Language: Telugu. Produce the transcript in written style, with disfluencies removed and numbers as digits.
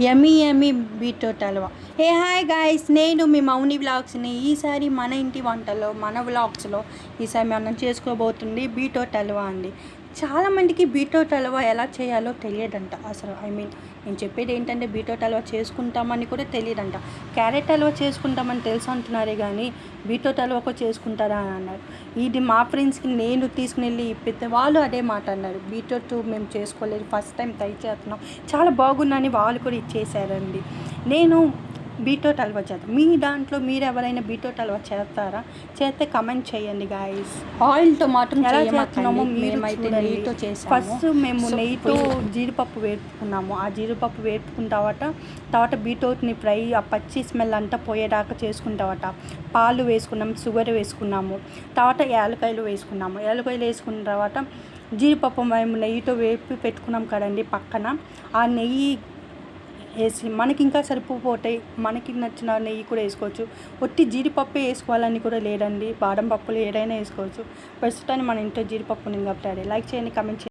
Yummy yummy beetroot halwa. Hi guys, నేను మీ మౌని వ్లాగ్స్ని. ఈసారి మన ఇంటి వంటలో మన వ్లాగ్స్లో ఈసారి మనం చేసుకోబోతుంది బీట్రూట్ హల్వా అండి. చాలామందికి బీట్రూట్ హల్వా ఎలా చేయాలో తెలియదంట. అసలు నేను చెప్పేది ఏంటంటే బీట్రూట్ హల్వా చేసుకుంటామని కూడా తెలియదంట. క్యారెట్ హల్వా చేసుకుంటామని తెలుసు అంటున్నారే కానీ బీట్రూట్ హల్వా కూడా చేసుకుంటారా అని అన్నారు. ఇది మా ఫ్రెండ్స్కి నేను తీసుకుని వెళ్ళి ఇప్పితే వాళ్ళు అదే మాట అన్నారు. బీట్రూట్ మేము చేసుకోలేదు, ఫస్ట్ టైం ట్రై చేస్తున్నాం, చాలా బాగుందని వాళ్ళు కూడా ఇచ్చేసారండి. నేను బీట్రూట్ హల్వా చేద్దాం. మీ దాంట్లో మీరు ఎవరైనా బీట్రూట్ హల్వా చేస్తారా? చేస్తే కమెంట్ చేయండి గాయస్. ఆయిల్తో మాత్రం ఎలా చేస్తున్నామో మేమైతే నెయ్యితో చేసాము. ఫస్ట్ మేము నెయ్యితో జీడిపప్పు వేపుకున్నాము. ఆ జీడిపప్పు వేపుకున్న తర్వాత బీట్రూట్ని ఫ్రై, ఆ పచ్చి స్మెల్ అంతా పోయేదాకా చేసుకున్న తర్వాత పాలు వేసుకున్నాము, షుగర్ వేసుకున్నాము, తర్వాత యాలకాయలు వేసుకున్నాము. యాలకాయలు వేసుకున్న తర్వాత జీడిపప్పు మేము నెయ్యితో వేపి పెట్టుకున్నాం కదండి పక్కన, ఆ నెయ్యి వేసి మనకి ఇంకా సరిపోతాయి, మనకి నచ్చిన నెయ్యి కూడా వేసుకోవచ్చు. ఒట్టి జీడిపప్పు వేసుకోవాలని కూడా లేదండి, బాదం పప్పులు ఏదైనా వేసుకోవచ్చు. ప్రస్తుతాన్ని మన ఇంట్లో జీడిపప్పు ఉంది కాబట్టి లైక్ చేయండి, కమెంట్ చేయండి.